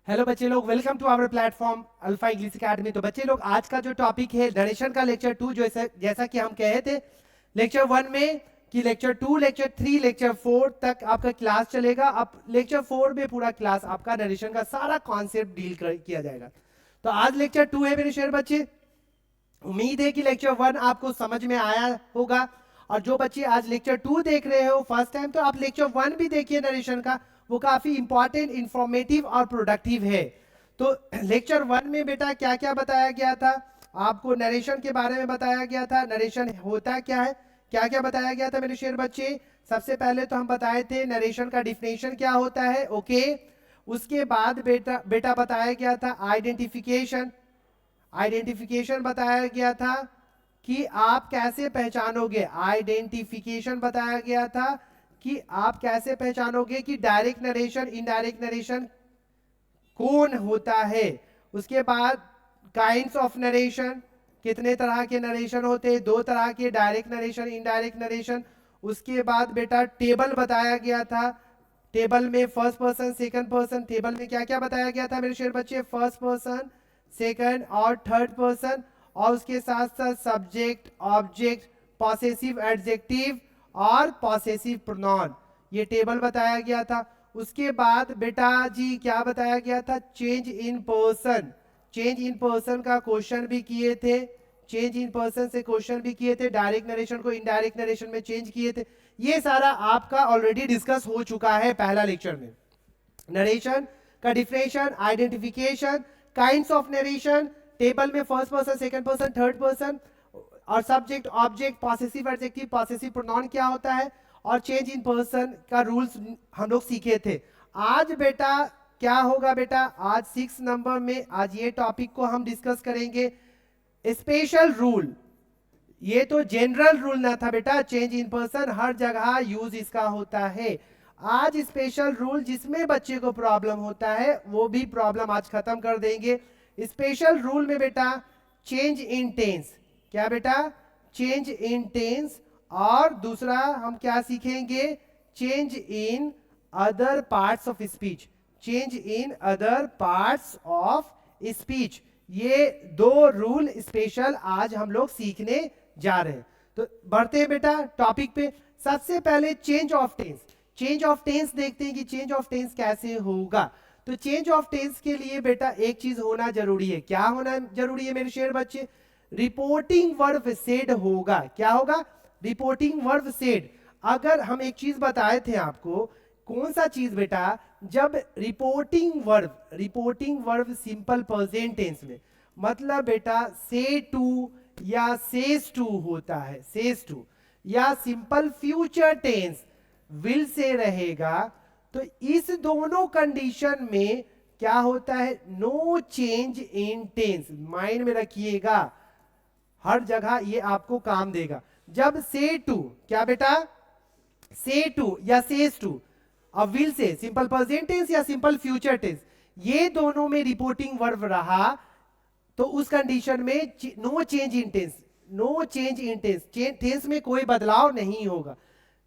Hello बच्चे लोग, welcome to our platform alpha English academy. तो बच्चे लोग, आज का जो टॉपिक है नरेशन का लेक्चर 2, जैसा कि हम कहे थे लेक्चर 1 में कि लेक्चर 2, लेक्चर 3, लेक्चर 4 तक आपका क्लास चलेगा। अब लेक्चर 4 में पूरा क्लास आपका नरेशन का सारा कॉन्सेप्ट किया जाएगा। तो आज लेक्चर 2 है मेरे शेर बच्चे। उम्मीद है कि लेक्चर 1 आपको समझ में आया होगा, और जो बच्चे आज लेक्चर 2 देख रहे हो फर्स्ट टाइम, तो आप लेक्चर 1 भी देखिए नरेशन का। वो काफी इंपॉर्टेंट, इंफॉर्मेटिव और प्रोडक्टिव है। तो लेक्चर 1 में बेटा क्या क्या बताया गया था? आपको नरेशन के बारे में बताया गया था, नरेशन होता क्या है, क्या क्या बताया गया था मेरे शेर बच्चे। सबसे पहले तो हम बताए थे नरेशन का डिफिनेशन क्या होता है, ओके। उसके बाद बेटा बेटा बताया गया था आइडेंटिफिकेशन। आइडेंटिफिकेशन बताया गया था कि आप कैसे पहचानोगे। आइडेंटिफिकेशन बताया गया था कि आप कैसे पहचानोगे कि डायरेक्ट नरेशन, इनडायरेक्ट नरेशन कौन होता है। उसके बाद काइंड्स ऑफ नरेशन, कितने तरह के नरेशन होते हैं, 2 तरह के, डायरेक्ट नरेशन, इनडायरेक्ट नरेशन। उसके बाद बेटा टेबल बताया गया था। टेबल में first person, second person, table में क्या क्या बताया गया था मेरे शेर बच्चे, फर्स्ट पर्सन, सेकंड और थर्ड पर्सन। और उसके साथ साथ सब्जेक्ट, ऑब्जेक्ट, पॉसेसिव एडजेक्टिव और पॉसेसिव प्रोनाउन, ये टेबल बताया गया था। उसके बाद बेटा जी क्या बताया गया था, change in person. Change in person का क्वेश्चन भी किए थे, चेंज इन पर्सन से क्वेश्चन भी किए थे, डायरेक्ट नरेशन को इनडायरेक्ट नरेशन में चेंज किए थे। ये सारा आपका ऑलरेडी डिस्कस हो चुका है पहला लेक्चर में। नरेशन का definition, identification, kinds of narration, table में first person, second person, third person, और subject, object, possessive adjective, possessive pronoun क्या होता है, और चेंज इन पर्सन का रूल्स हम लोग सीखे थे। आज बेटा क्या होगा बेटा, आज 6 नंबर में आज ये टॉपिक को हम डिस्कस करेंगे, स्पेशल रूल। ये तो जनरल रूल ना था बेटा, चेंज इन पर्सन हर जगह यूज इसका होता है। आज स्पेशल रूल जिसमें बच्चे को प्रॉब्लम होता है वो भी प्रॉब्लम आज खत्म कर देंगे। स्पेशल रूल में बेटा चेंज इन टेंस, क्या बेटा, चेंज इन टेंस। और दूसरा हम क्या सीखेंगे, change in other parts of speech, change in other parts of speech. ये 2 रूल स्पेशल आज हम लोग सीखने जा रहे हैं। तो बढ़ते हैं बेटा टॉपिक पे। सबसे पहले change of tense. Change of tense देखते हैं कि चेंज ऑफ टेंस कैसे होगा। तो चेंज ऑफ टेंस के लिए बेटा एक चीज होना जरूरी है। क्या होना जरूरी है मेरे शेर बच्चे, रिपोर्टिंग वर्ब सेड होगा। क्या होगा, रिपोर्टिंग वर्ब सेड। अगर हम एक चीज बताए थे आपको, कौन सा चीज बेटा, जब reporting verb simple present tense में, मतलब बेटा से टू या सेज टू होता है, सेज टू, या simple future tense will say रहेगा, तो इस दोनों कंडीशन में क्या होता है, no change in tense. Mind में रखिएगा, हर जगह ये आपको काम देगा। जब से टू, क्या बेटा, से टू या सेज टू, अब will say, simple present tense या सिंपल फ्यूचर टेंस, ये दोनों में रिपोर्टिंग वर्ब रहा, तो उस कंडीशन में no change in tense, no change in tense, tense में कोई बदलाव नहीं होगा।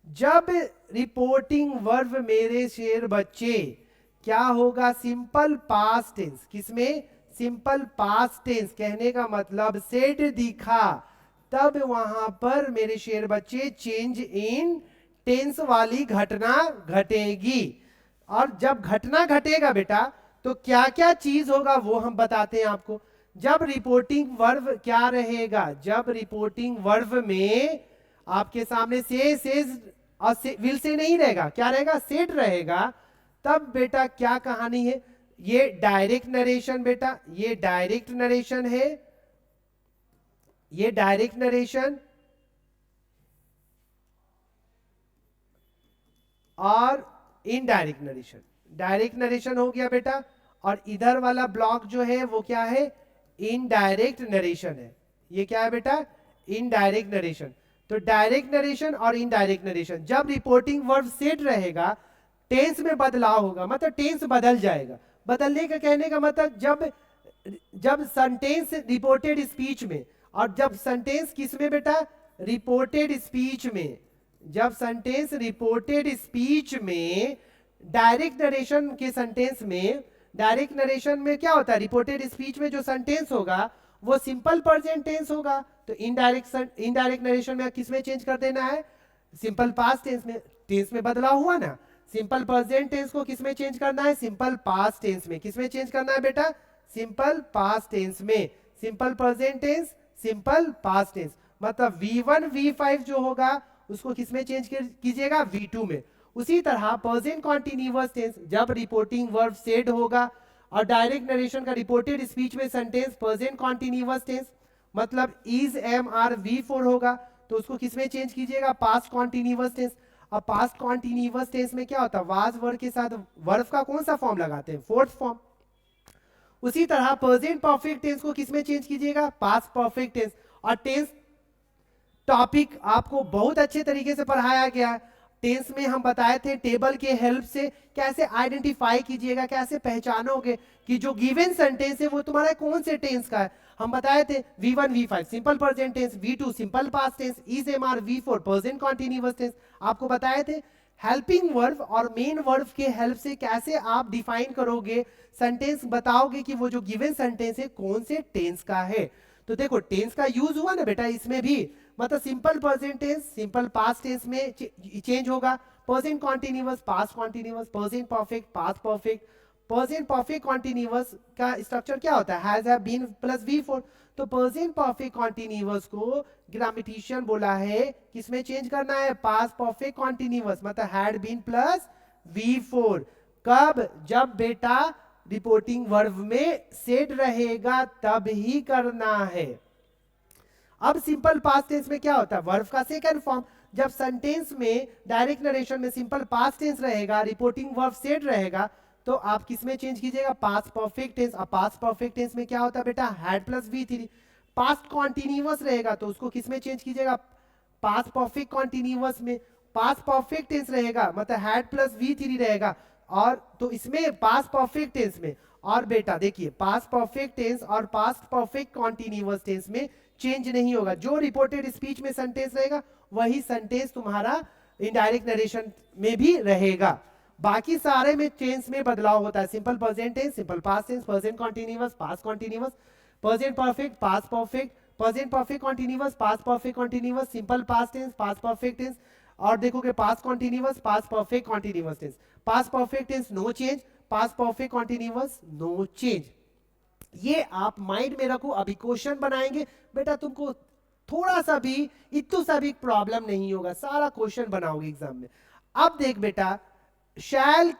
जब रिपोर्टिंग वर्ब मेरे शेर बच्चे क्या होगा, सिंपल पास्ट टेंस, किसमें, सिंपल पास्ट टेंस, कहने का मतलब सेड दिखा, तब वहां पर मेरे शेर बच्चे चेंज इन टेंस वाली घटना घटेगी। और जब घटना घटेगा बेटा तो क्या क्या चीज होगा वो हम बताते हैं आपको। जब रिपोर्टिंग वर्ब क्या रहेगा, जब रिपोर्टिंग वर्ब में आपके सामने सेज और विल से नहीं रहेगा, क्या रहेगा, सेड रहेगा, तब बेटा क्या कहानी है, ये डायरेक्ट नरेशन बेटा, ये डायरेक्ट नरेशन है, ये डायरेक्ट नरेशन और इनडायरेक्ट नरेशन। डायरेक्ट नरेशन हो गया बेटा, और इधर वाला ब्लॉक जो है वो क्या है, इनडायरेक्ट नरेशन है। ये क्या है बेटा, इनडायरेक्ट नरेशन। तो डायरेक्ट नरेशन और इनडायरेक्ट नरेशन, जब रिपोर्टिंग वर्ब सेड रहेगा, टेंस में बदलाव होगा, मतलब टेंस बदल जाएगा। बदलने का कहने का मतलब जब सेंटेंस रिपोर्टेड स्पीच में, और जब सेंटेंस किस में बेटा, रिपोर्टेड स्पीच में, जब सेंटेंस रिपोर्टेड स्पीच में, डायरेक्ट नरेशन के सेंटेंस में डायरेक्ट नरेशन में क्या होता है, रिपोर्टेड स्पीच में जो सेंटेंस होगा वो सिंपल प्रेजेंट टेंस होगा, तो इनडायरेक्ट नरेशन में किसमें चेंज कर देना है, सिंपल पास्ट टेंस में बदलाव हुआ ना, सिंपल प्रेजेंट टेंस को किसमें चेंज करना है, सिंपल पास्ट टेंस में। किसमें चेंज करना है बेटा, सिंपल पास्ट टेंस में। Simple present tense, simple past tense, मतलब V1 V5 जो होगा उसको किसमें चेंज कीजिएगा, V2 में। उसी तरह प्रेजेंट कॉन्टिन्यूअस टेंस, जब रिपोर्टिंग वर्ब सेड होगा और डायरेक्ट नरेशन का रिपोर्टेड स्पीच में सेंटेंस प्रेजेंट कॉन्टिन्यूअस टेंस, मतलब इज एम आर V4 होगा, तो उसको किसमें चेंज कीजिएगा, पास्ट कॉन्टिन्यूअस टेंस। अब पास्ट कॉन्टिन्यूअस टेंस में क्या होता है, वाज वर्ब के साथ वर्ब का कौन सा फॉर्म लगाते हैं, फोर्थ फॉर्म। उसी तरह प्रेजेंट परफेक्ट टेंस को किसमें चेंज कीजिएगा, पास्ट परफेक्ट टेंस। और टेंस टॉपिक आपको बहुत अच्छे तरीके से पढ़ाया गया है। टेंस में हम बताए थे टेबल के हेल्प से कैसे आइडेंटिफाई कीजिएगा, कैसे पहचानोगे कि जो गिवन सेंटेंस है वो तुम्हारा कौन से टेंस का है। हम बताए थे V1 V5 simple present tense, V2 simple past tense, is am are V4 present continuous tense. आपको बताए थे हेल्पिंग वर्ब और मेन वर्ब के हेल्प से कैसे आप डिफाइन करोगे, सेंटेंस बताओगे कि वो जो गिवन सेंटेंस है कौन से टेंस का है। तो देखो टेंस का यूज हुआ ना बेटा इसमें भी, मतलब simple present tense simple past tense में चेंज होगा, present continuous past continuous, present perfect past perfect. Present perfect continuous का स्ट्रक्चर क्या होता है, has have been plus V4। तो प्रेजेंट परफेक्ट कॉन्टिन्यूअस को ग्रामेटिशियन बोला है किसमें चेंज करना है, पास्ट परफेक्ट कॉन्टिन्यूअस, मतलब हैड बीन प्लस V4। कब, जब बेटा रिपोर्टिंग वर्ब में सेड रहेगा तब ही करना है। अब सिंपल पास्ट टेंस में क्या होता है, वर्ब का सेकंड फॉर्म। जब सेंटेंस में डायरेक्ट नरेशन में सिंपल पास्ट टेंस रहेगा, रिपोर्टिंग वर्ब सेड रहेगा, तो आप किसमें चेंज कीजिएगा, पास्ट परफेक्ट टेंस। अब पास्ट परफेक्ट टेंस में क्या होता है बेटा, had plus V3। Past continuous रहेगा तो उसको किसमें चेंज कीजिएगा, पास्ट परफेक्ट कॉन्टिन्यूअस में। पास्ट परफेक्ट टेंस रहेगा मतलब हैड प्लस V3 रहेगा, और तो इसमें पास्ट परफेक्ट टेंस में। और बेटा देखिए पास्ट परफेक्ट टेंस और पास्ट परफेक्ट कॉन्टिन्यूअस टेंस में चेंज नहीं होगा, जो रिपोर्टेड स्पीच में सेंटेंस रहेगा वही सेंटेंस तुम्हारा इनडायरेक्ट नरेशन में भी रहेगा। बाकी सारे में टेंस में बदलाव होता है, simple present tense simple past tense, present continuous past continuous, present perfect past perfect, present perfect continuous past perfect continuous, simple past tense past perfect tense, और देखोगे past continuous past perfect continuous tense. Past perfect tense no change, past perfect continuous no change. ये आप mind में रखो, अभी question बनाएंगे बेटा, तुमको थोड़ा सा भी इतू सा भी प्रॉब्लम नहीं होगा, सारा क्वेश्चन बनाओगे एग्जाम में। अब देख बेटा, शैल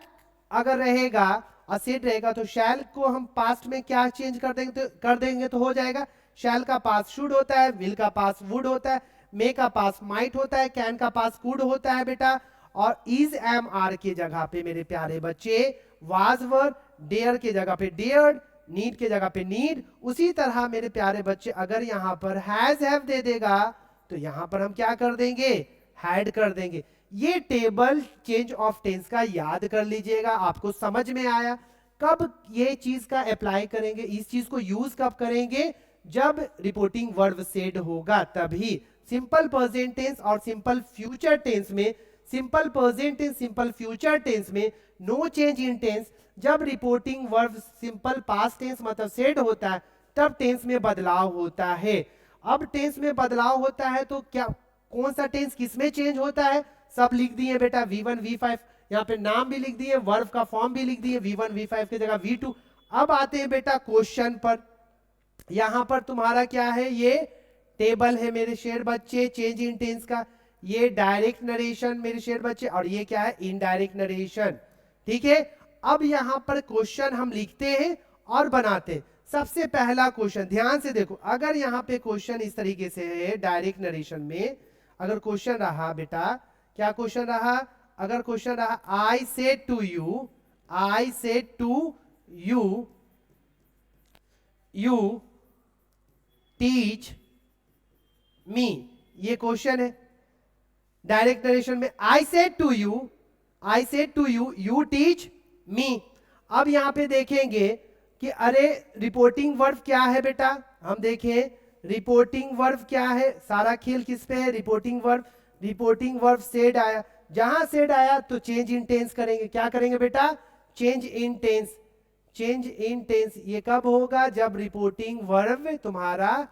अगर रहेगा और सेड रहेगा तो शैल को हम पास्ट में क्या चेंज कर देंगे तो हो जाएगा। शैल का पास शुड होता है, विल का पास वुड होता है, मे का पास माइट होता है, कैन का पास कुड होता है बेटा। और इज एम आर के जगह पे मेरे प्यारे बच्चे वाज वर, डेयर के जगह पे डेयर्ड, नीड के जगह पे नीड। उसी तरह मेरे प्यारे बच्चे अगर यहां पर हैज हैव दे देगा तो यहां पर हम क्या कर देंगे, हैड कर देंगे। ये टेबल चेंज ऑफ टेंस का याद कर लीजिएगा, आपको समझ में आया। कब ये चीज का अप्लाई करेंगे, इस चीज को यूज कब करेंगे, जब रिपोर्टिंग वर्ब सेड होगा तभी। सिंपल प्रेजेंट टेंस और सिंपल फ्यूचर टेंस में, simple present tense simple future tense में नो चेंज इन टेंस। जब reporting verb simple past tense मतलब सेड होता है तब टेंस में बदलाव होता है। अब टेंस में बदलाव होता है तो क्या, कौन सा टेंस किसमें चेंज होता है, सब लिख दिए बेटा, V1 V5, यहाँ पे नाम भी लिख दिए, वर्ब का फॉर्म भी लिख दिए, V1 V5 की जगह V2। अब आते हैं बेटा क्वेश्चन पर। यहां पर तुम्हारा क्या है, ये टेबल है मेरे शेर बच्चे चेंज इन टेंस का, ये डायरेक्ट नरेशन मेरे शेर बच्चे, और ये क्या है, इनडायरेक्ट नरेशन। ठीक है, अब यहां पर क्वेश्चन हम लिखते हैं और बनाते हैं। सबसे पहला क्वेश्चन ध्यान से देखो, अगर यहां पे क्वेश्चन इस तरीके से है डायरेक्ट नरेशन में, अगर क्वेश्चन रहा बेटा, क्या क्वेश्चन रहा, अगर क्वेश्चन रहा I said to you, I said to you, you teach me, ये क्वेश्चन है। डायरेक्ट नरेशन में I said to you, I said to you, you teach me. अब यहां पे देखेंगे कि अरे रिपोर्टिंग वर्ब क्या है बेटा, हम देखें रिपोर्टिंग वर्ब क्या है, सारा खेल किस पे है, reporting verb. Reporting verb said आया, जहां सेड आया तो चेंज इन टेंस करेंगे, क्या करेंगे बेटा, change in tense. Change in tense ये कब होगा? जब रिपोर्टिंग वर्ब तुम्हारा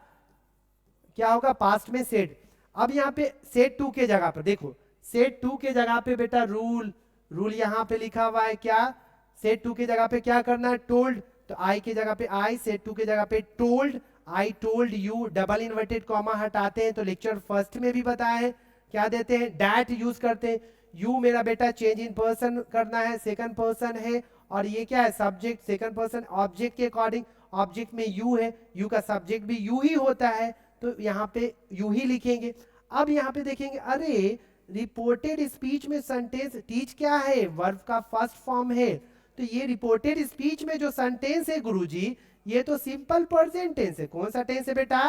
क्या होगा? पास्ट में सेड। अब यहाँ पे सेड टू के जगह पर देखो, सेड टू के जगह पे बेटा रूल यहाँ पे लिखा हुआ है क्या? सेड टू के जगह पे क्या करना है? टोल्ड। तो आई के जगह पे आई, सेड टू के जगह पे told, I told you. Double inverted comma हटाते हैं तो लेक्चर फर्स्ट में भी बताया है क्या देते हैं? डैट यूज करते हैं। यू मेरा बेटा चेंज इन पर्सन करना है, सेकंड पर्सन है, और ये क्या है? सब्जेक्ट सेकंड पर्सन ऑब्जेक्ट के अकॉर्डिंग। ऑब्जेक्ट में यू है, यू का सब्जेक्ट भी यू ही होता है, तो यहाँ पे यू ही लिखेंगे। अब यहाँ पे देखेंगे, अरे रिपोर्टेड स्पीच में सेंटेंस टीच क्या है? वर्ब का फर्स्ट फॉर्म है। तो ये रिपोर्टेड स्पीच में जो सेंटेंस है गुरुजी, ये तो सिंपल प्रेजेंट टेंस है। कौन सा टेंस है बेटा?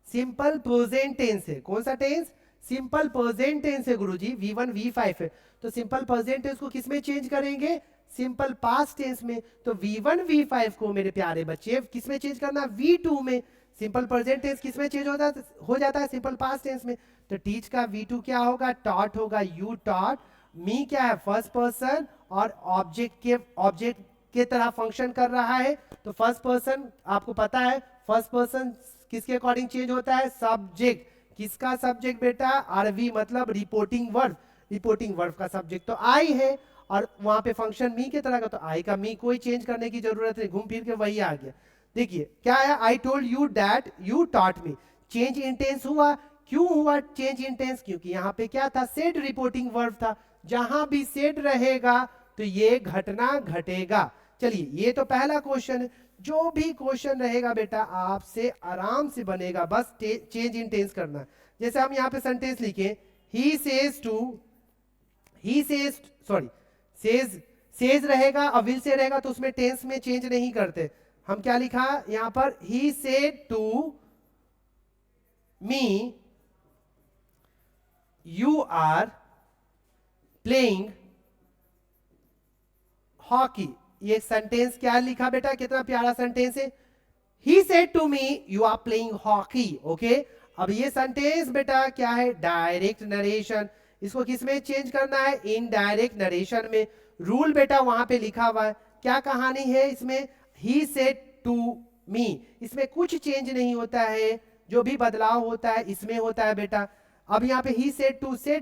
सिंपल प्रेजेंट टेंस है। कौन सा टेंस? सिंपल प्रेजेंट टेंस है गुरुजी। V1 V5 है, तो सिंपल प्रेजेंट टेंस को किस में चेंज करेंगे? सिंपल पास्ट टेंस में। तो V1 V5 को मेरे प्यारे बच्चे किस में चेंज करना? V2 में। सिंपल प्रेजेंट टेंस किस में चेंज हो जाता है? सिंपल पास्ट टेंस में। तो टीच का V2 क्या होगा? टॉट होगा, यू टॉट। मी क्या है? फर्स्ट पर्सन और ऑब्जेक्ट के तरह फंक्शन कर रहा है, तो फर्स्ट पर्सन आपको पता है, फर्स्ट पर्सन किसके अकॉर्डिंग चेंज होता है? सब्जेक्ट। किसका सब्जेक्ट बेटा? आरवी मतलब रिपोर्टिंग वर्ब। रिपोर्टिंग वर्ब का सब्जेक्ट तो आई है, और वहां पे फंक्शन मी के तरह का, तो आई का मी कोई चेंज करने की जरूरत नहीं, घूम फिर के वही आ गया। देखिए क्या है? I told you that you taught me. Change in tense हुआ। क्यों हुआ चेंज इन टेंस? क्योंकि यहाँ पे क्या था? सेड रिपोर्टिंग वर्ब था। जहां भी सेड रहेगा तो ये घटना घटेगा। चलिए ये तो पहला क्वेश्चन है। जो भी क्वेश्चन रहेगा बेटा आपसे आराम से बनेगा, बस चेंज इन टेंस करना। जैसे हम यहाँ पे सेंटेंस लिखे, he says to, he says sorry says रहेगा और विल से रहेगा तो उसमें टेंस में चेंज नहीं करते। हम क्या लिखा यहाँ पर? He said to me you are playing hockey. ये सेंटेंस क्या लिखा बेटा? कितना प्यारा सेंटेंस है। He said to me you are playing hockey. Okay, अब ये सेंटेंस बेटा क्या है? Direct narration. इसको किस में चेंज करना है? इनडायरेक्ट नरेशन में। रूल बेटा वहां पे लिखा हुआ है। क्या कहानी है इसमें? ही सेड टू मी, इसमें कुछ चेंज नहीं होता है, जो भी बदलाव होता है इसमें होता है बेटा। अब यहाँ पे ही सेड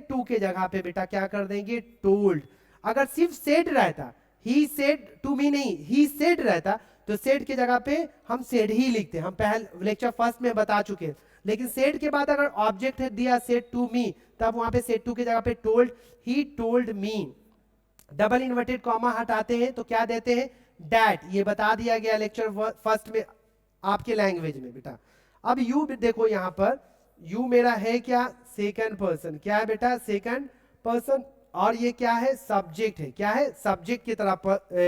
टू के जगह पे बेटा क्या कर देंगे? टोल्ड। अगर सिर्फ सेड रहता, ही सेड टू मी नहीं, ही सेड रहता, तो सेड के जगह पे हम सेड ही लिखते। हम पहले लेक्चर फर्स्ट में बता चुके हैं। लेकिन सेड के बाद अगर ऑब्जेक्ट है दिया सेड टू मी, तब वहां पे सेड टू के जगह पे told, he told me. Double inverted comma हटाते हैं तो क्या देते हैं? डैट। ये बता दिया गया लेक्चर फर्स्ट में आपके लैंग्वेज में बेटा। अब यू देखो यहाँ पर, यू मेरा है क्या? Second person. क्या है बेटा? Second person. और ये क्या है? सब्जेक्ट है। क्या है? सब्जेक्ट की तरह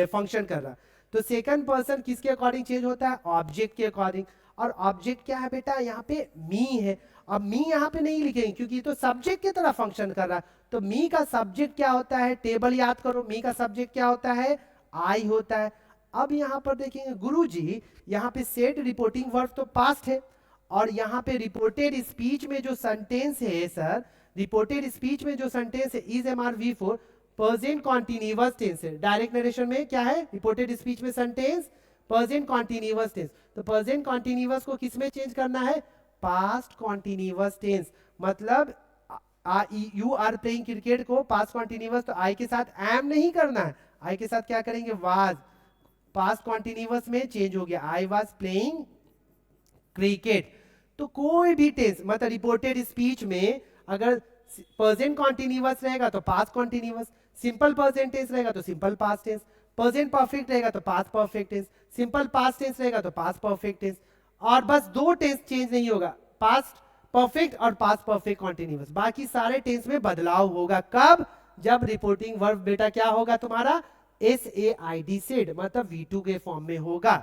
फंक्शन कर रहा। तो सेकंड पर्सन किसके अकॉर्डिंग चेंज होता है? ऑब्जेक्ट के अकॉर्डिंग। और ऑब्जेक्ट क्या है बेटा? यहाँ पे मी है। अब मी यहाँ पे नहीं लिखेंगे क्योंकि ये तो सब्जेक्ट की तरह फंक्शन कर रहा है। तो मी का सब्जेक्ट क्या होता है? टेबल याद करो, मी का सब्जेक्ट क्या होता है? आई होता है। अब यहाँ पर देखेंगे गुरुजी, यहाँ पे सेड रिपोर्टिंग वर्ब तो पास्ट है, और यहाँ पे रिपोर्टेड स्पीच में जो सेंटेंस है सर, रिपोर्टेड स्पीच में जो सेंटेंस है is am are V4 present continuous tense है। डायरेक्ट नरेशन में क्या है? रिपोर्टेड स्पीच में सेंटेंस प्रेजेंट कॉन्टिन्यूअस टेंस। तो प्रेजेंट कॉन्टिन्यूअस को किस में चेंज करना है? Past continuous tense. मतलब यू आर प्लेइंग क्रिकेट को पास्ट कॉन्टिन्यूअस, तो आई के साथ एम नहीं करना है, आई के साथ क्या करेंगे? वाज। पास्ट कॉन्टिन्यूअस में चेंज हो गया, आई वाज प्लेइंग क्रिकेट। तो कोई भी टेंस मतलब रिपोर्टेड स्पीच में अगर प्रेजेंट कॉन्टिन्यूअस रहेगा तो past continuous, simple present tense रहेगा तो simple past tense, present perfect रहेगा तो past perfect tense, simple past tense रहेगा तो पास्ट परफेक्ट टेंस। और बस दो टेंस चेंज नहीं होगा, पास्ट परफेक्ट और पास्ट परफेक्ट कॉन्टिन्यूअस। बाकी सारे टेंस में बदलाव होगा। कब? जब रिपोर्टिंग वर्ब बेटा क्या होगा तुम्हारा? SAID सेड, मतलब V2 के फॉर्म में होगा,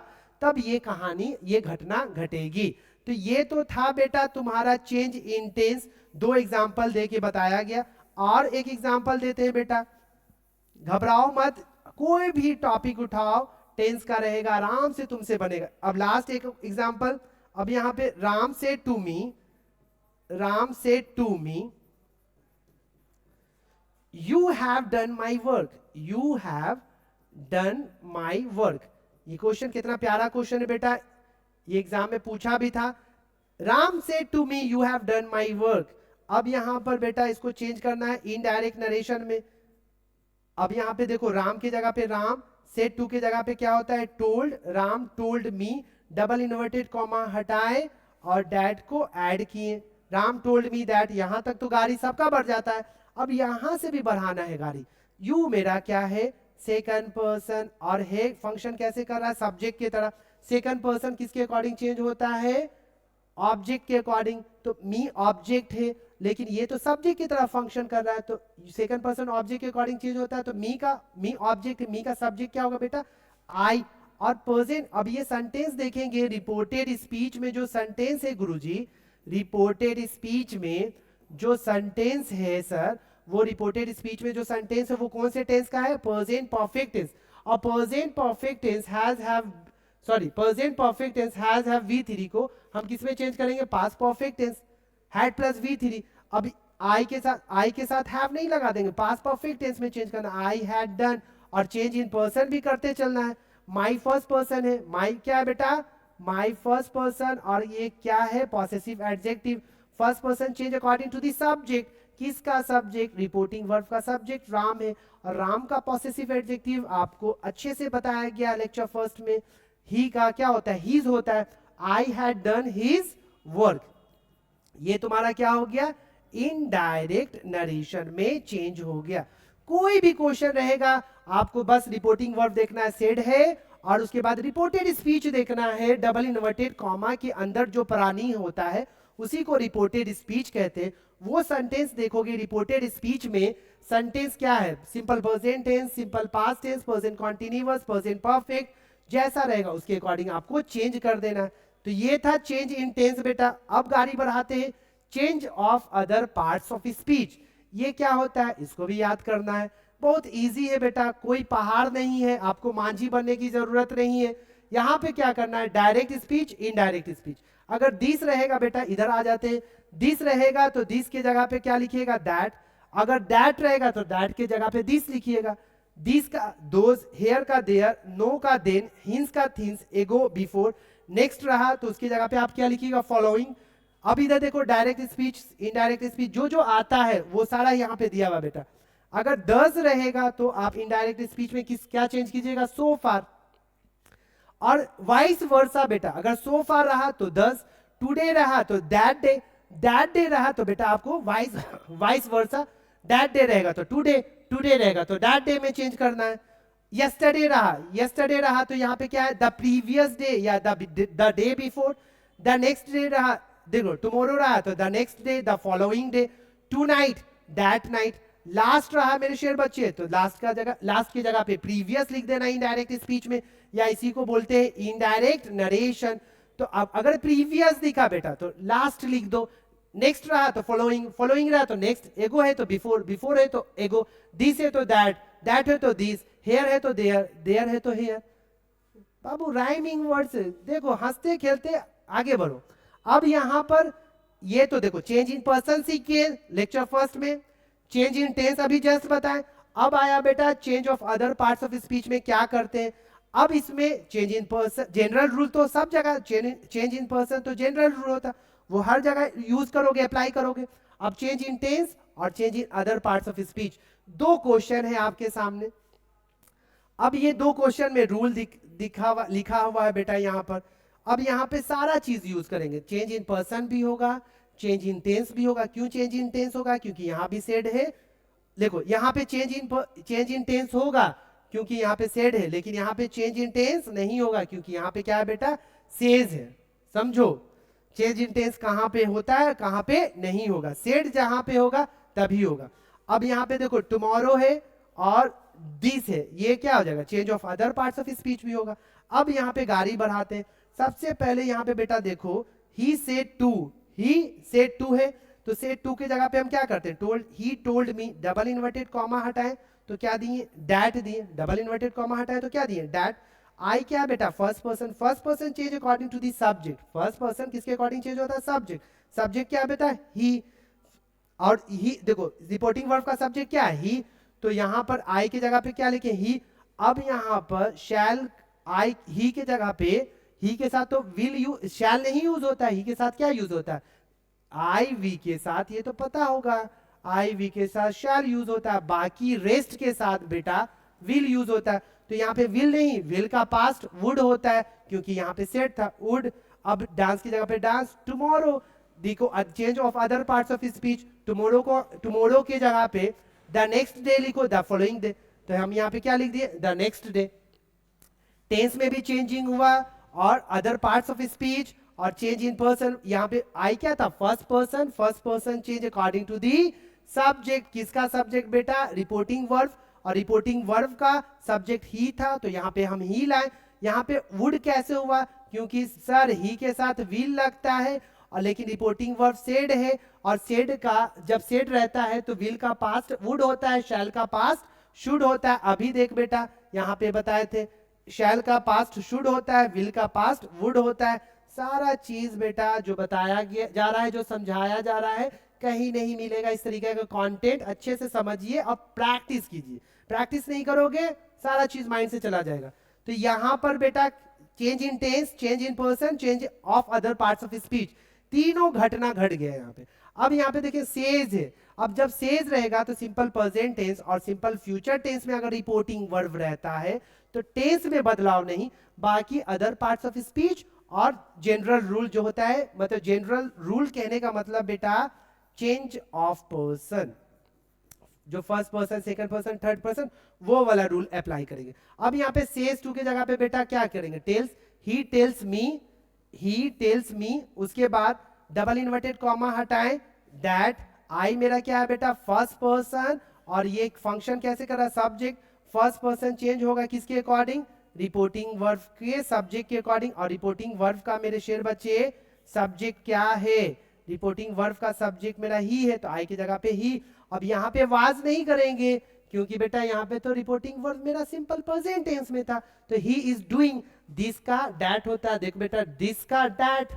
तब ये कहानी, ये घटना घटेगी। तो ये तो था बेटा तुम्हारा चेंज इन टेंस। दो एग्जाम्पल दे के बताया गया, और एक एग्जाम्पल देते हैं बेटा। घबराओ मत, कोई भी टॉपिक उठाओ टेंस का रहेगा, आराम से तुमसे बनेगा। अब लास्ट एक एग्जाम्पल। अब यहाँ पे Ram say to me, Ram say to me you have done my work, you have done my work. ये क्वेश्चन कितना प्यारा क्वेश्चन है बेटा, ये एग्जाम में पूछा भी था। Ram said to me you have done my work. अब यहां पर बेटा इसको चेंज करना है इनडायरेक्ट नरेशन में। अब यहां पे देखो राम की जगह पे राम, सेड टू की जगह पे क्या होता है told, Ram told me, double inverted comma हटाए और डैट को ऐड किए, राम टोल्ड मी दैट। यहां तक तो गाड़ी सबका बढ़ जाता है, अब यहां से भी बढ़ाना है गाड़ी। यू मेरा क्या है सेकंड पर्सन, और है फंक्शन कैसे कर रहा है सब्जेक्ट की तरह। सेकंड पर्सन किसके अकॉर्डिंग चेंज होता है ऑब्जेक्ट के अकॉर्डिंग, तो मी ऑब्जेक्ट है लेकिन ये तो सब्जेक्ट की तरह फंक्शन कर रहा है, तो सेकंड पर्सन ऑब्जेक्ट के अकॉर्डिंग चेंज होता है। तो मी ऑब्जेक्ट, मी का सब्जेक्ट क्या होगा बेटा आई। और प्रेजेंट, अब ये सेंटेंस देखेंगे रिपोर्टेड स्पीच में जो सेंटेंस है गुरुजी, रिपोर्टेड स्पीच में जो सेंटेंस है सर, वो रिपोर्टेड स्पीच में जो सेंटेंस है वो कौन से टेंस का है प्रेजेंट परफेक्ट टेंस। और present perfect tense present perfect tense has have V3 को हम किस में चेंज करेंगे past perfect tense, had plus V3। अब आई के साथ हैव नहीं लगा देंगे, पास्ट परफेक्ट टेंस में चेंज करना, आई हैड डन। और चेंज इन पर्सन भी करते चलना है। माई फर्स्ट पर्सन है, माई क्या है बेटा माई फर्स्ट पर्सन, और ये क्या है possessive adjective. First person change according to the subject, किसका सब्जेक्ट रिपोर्टिंग वर्ब का सब्जेक्ट राम है, और राम का पॉसेसिव एडजेक्टिव आपको अच्छे से बताया गया लेक्चर फर्स्ट में। ही का क्या होता है हीज होता है, I had done his work. ये तुम्हारा क्या हो गया इनडायरेक्ट नरेशन में चेंज हो गया। कोई भी क्वेश्चन रहेगा आपको बस रिपोर्टिंग वर्ब देखना है सेड है, और उसके बाद रिपोर्टेड स्पीच देखना है, डबल इन्वर्टेड कॉमा के अंदर जो प्राणी होता है उसी को रिपोर्टेड स्पीच कहते हैं। वो सेंटेंस देखोगे रिपोर्टेड स्पीच में, सेंटेंस क्या है simple present tense, simple past tense, present continuous, present perfect, जैसा रहेगा उसके अकॉर्डिंग आपको चेंज कर देना है। तो ये था चेंज इन टेंस बेटा। अब गाड़ी बढ़ाते हैं change of other parts of speech. ये क्या होता है इसको भी याद करना है, बहुत इजी है बेटा, कोई पहाड़ नहीं है, आपको मांझी बनने की जरूरत नहीं है। यहां पे क्या करना है डायरेक्ट स्पीच इनडायरेक्ट स्पीच। अगर दिस रहेगा बेटा इधर आ जाते हैं, दिस रहेगा तो दिस की जगह पे क्या लिखिएगा दैट, अगर दैट रहेगा तो दैट की जगह पे दिस लिखिएगा। दिस का दोज, हेयर का देयर, नो का देन, हिंस का थिंस, एगो बिफोर, नेक्स्ट रहा तो उसकी जगह पे आप क्या लिखिएगा फॉलोइंग। अब इधर देखो डायरेक्ट स्पीच इनडायरेक्ट स्पीच जो जो आता है वो सारा यहाँ पे दिया हुआ बेटा। अगर दस रहेगा तो आप इनडायरेक्ट स्पीच में क्या चेंज कीजिएगा सो फार, और वाइस वर्सा बेटा, अगर सो फार रहा तो 10, टुडे रहा तो दैट डे रहा तो बेटा आपको वाइस वर्सा, दैट डे रहेगा तो टुडे रहेगा तो दैट डे में चेंज करना है। यस्टरडे रहा तो यहाँ पे क्या है द प्रीवियस डे या the day before. The next day रहा, देखो टुमारो रहा तो the next day, the following day. Tonight that night. Last रहा मेरे शेर बच्चे तो लास्ट की जगह पे प्रीवियस लिख देना इनडायरेक्ट स्पीच में, या इसी को बोलते हैं इनडायरेक्ट नरेशन। तो अब अगर प्रीवियस दिखा बेटा तो लास्ट लिख दो, नेक्स्ट रहा तो फॉलोइंग रहा तो नेक्स्ट, एगो है तो बिफोर है तो एगो, दिस है तो दैट है तो दिस, हेयर है तो देयर है तो हेयर। बाबू राइमिंग वर्ड्स देखो, हंसते खेलते आगे बढ़ो। अब यहां पर ये तो देखो चेंज इन पर्सन सीखे लेक्चर फर्स्ट में, चेंज इन टेंस अभी जस्ट बताएं। अब आया बेटा change of other parts of speech में क्या करते हैं। अब इसमें change in person, general rule तो सब जगह, चेंज इन पर्सन तो जनरल रूल होता, वो हर जगह यूज करोगे अप्लाई करोगे। अब चेंज इन टेंस और change in other parts of speech, दो क्वेश्चन है आपके सामने। अब ये दो क्वेश्चन में रूल लिखा हुआ है बेटा यहाँ पर। अब यहाँ पे सारा चीज यूज करेंगे, चेंज इन पर्सन भी होगा, चेंज इन टेंस भी होगा। क्यों चेंज इन टेंस होगा क्योंकि यहाँ भी सेड है। देखो यहाँ पे चेंज इन टेंस होगा क्योंकि यहाँ पे सेड है, लेकिन यहाँ पे चेंज इन टेंस नहीं होगा क्योंकि यहाँ पे क्या है बेटा सेज है। समझो चेंज इन टेंस कहाँ पे होता है कहाँ पे नहीं होगा, सेड जहां पे होगा तभी होगा। अब यहाँ पे देखो टुमारो है और दिस है, ये क्या हो जाएगा change of other parts of speech भी होगा। अब यहाँ पे गाड़ी बढ़ाते हैं। सबसे पहले यहाँ पे बेटा देखो ही सेड टू है तो सेड टू की जगह पे हम क्या करते हैं he told me, double inverted comma हटाएं तो क्या दिए डैट दिए, डबल इन्वर्टेड कॉमा हटाएं तो क्या दिए डैट। आई क्या बेटा first person change according to the subject, first person किसके अकॉर्डिंग चेंज होता है सब्जेक्ट क्या बेटा ही, और ही देखो रिपोर्टिंग वर्ब का सब्जेक्ट क्या है ही, तो यहां पर आई की जगह पे क्या लिखे ही। अब यहाँ पर शैल आई ही के जगह पे ही के साथ तो विल यूज शैल नहीं यूज होता है, ही के साथ क्या यूज होता है आई वी के साथ, ये तो पता होगा आई वी के साथ शैल यूज होता है, बाकी रेस्ट के साथ बेटा विल यूज होता है। तो यहाँ पे विल नहीं, विल का पास्ट वुड होता है क्योंकि यहाँ पे सेट था वुड। अब डांस की जगह पे डांस, टुमारो देखो change of other parts of speech, tomorrow को टुमारो के जगह पे द नेक्स्ट डे लिखो द फॉलोइंग डे, तो हम यहाँ पे क्या लिख दिए द नेक्स्ट डे। टेंस में भी चेंजिंग हुआ और अदर पार्ट्स ऑफ स्पीच और चेंज इन पर्सन, यहाँ पे आई क्या था first person change according to the subject. किसका सब्जेक्ट बेटा रिपोर्टिंग वर्ब, और रिपोर्टिंग वर्ब का सब्जेक्ट ही था तो यहाँ पे हम ही लाए। यहाँ पे वुड कैसे हुआ, क्योंकि सर ही के साथ विल लगता है और लेकिन रिपोर्टिंग वर्ब सेड है, और सेड का जब सेड रहता है तो विल का पास्ट वुड होता है, शैल का पास्ट शुड होता है। अभी देख बेटा यहाँ पे बताए थे शैल का पास्ट शुड होता है, विल का पास्ट वुड होता है। सारा चीज बेटा जो बताया गया जा रहा है, जो समझाया जा रहा है, कहीं नहीं मिलेगा इस तरीके का कंटेंट। अच्छे से समझिए और प्रैक्टिस कीजिए, प्रैक्टिस नहीं करोगे सारा चीज माइंड से चला जाएगा। तो यहां पर बेटा change in tense, change in person, change of other parts of speech, तीनों घटना घट गया यहाँ पे। अब यहाँ पे देखिए सेज है, अब जब सेज रहेगा तो सिंपल प्रेजेंट टेंस और सिंपल फ्यूचर टेंस में अगर रिपोर्टिंग वर्ब रहता है तो टेंस में बदलाव नहीं, बाकी अदर पार्ट्स ऑफ स्पीच और जनरल रूल जो होता है, मतलब जनरल रूल कहने का मतलब बेटा चेंज ऑफ पर्सन, जो first person second person third person वो वाला रूल अप्लाई करेंगे। अब यहाँ पे सेज टू के जगह पे बेटा क्या करेंगे टेल्स, ही टेल्स मी, उसके बाद डबल इन्वर्टेड कॉमा हटाएं दैट, आई मेरा क्या है बेटा फर्स्ट पर्सन, और ये फंक्शन कैसे कर रहा है सब्जेक्ट, फर्स्ट पर्सन चेंज होगा किसके अकॉर्डिंग रिपोर्टिंग वर्ब के सब्जेक्ट के अकॉर्डिंग, और रिपोर्टिंग वर्ब का मेरे शेर बच्चे सब्जेक्ट क्या है, रिपोर्टिंग वर्ब का सब्जेक्ट मेरा ही है तो आई की जगह पे ही। अब यहाँ पे वाज नहीं करेंगे क्योंकि बेटा यहाँ पे तो रिपोर्टिंग वर्ब मेरा सिंपल प्रेजेंट टेंस में था, तो ही इज डूइंग, दिस का दैट होता है, देखो बेटा दिस का दैट,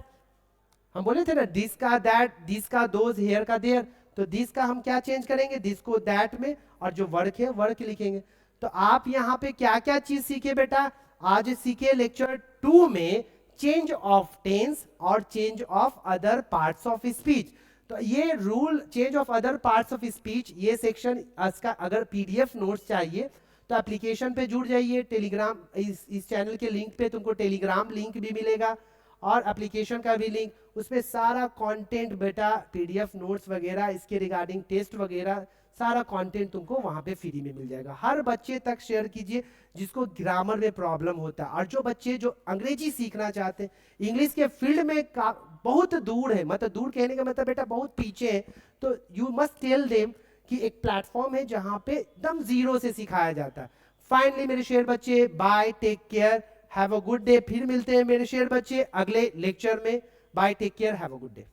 हम बोले थे ना दिस का दैट, दिस का दोज, हेयर का देयर, तो दिस का हम क्या चेंज करेंगे दिस को दैट में, और जो वर्क है वर्क लिखेंगे। तो आप यहाँ पे क्या क्या चीज सीखे बेटा, आज सीखे लेक्चर 2 में चेंज ऑफ टेंस और change of other parts of speech. तो ये rule change of other parts of speech, ये सेक्शन इसका अगर पीडीएफ नोट्स चाहिए तो एप्लीकेशन पे जुड़ जाइए, टेलीग्राम इस चैनल के लिंक पे तुमको टेलीग्राम लिंक भी मिलेगा और एप्लीकेशन का भी लिंक, उसमें सारा कंटेंट बेटा पीडीएफ नोट्स वगैरह इसके रिगार्डिंग टेस्ट वगैरह सारा कंटेंट तुमको वहां पे फ्री में मिल जाएगा। हर बच्चे तक शेयर कीजिए जिसको ग्रामर में प्रॉब्लम होता है, और जो बच्चे जो अंग्रेजी सीखना चाहते हैं, इंग्लिश के फील्ड में बहुत दूर है, मतलब दूर कहने का मतलब बेटा बहुत पीछे है, तो यू मस्ट टेल देम कि एक प्लेटफॉर्म है जहां पे एकदम जीरो से सिखाया जाता है। फाइनली मेरे शेयर बच्चे bye, take care, have a good day. फिर मिलते हैं मेरे शेयर बच्चे अगले लेक्चर में। Bye, take care, have a good day.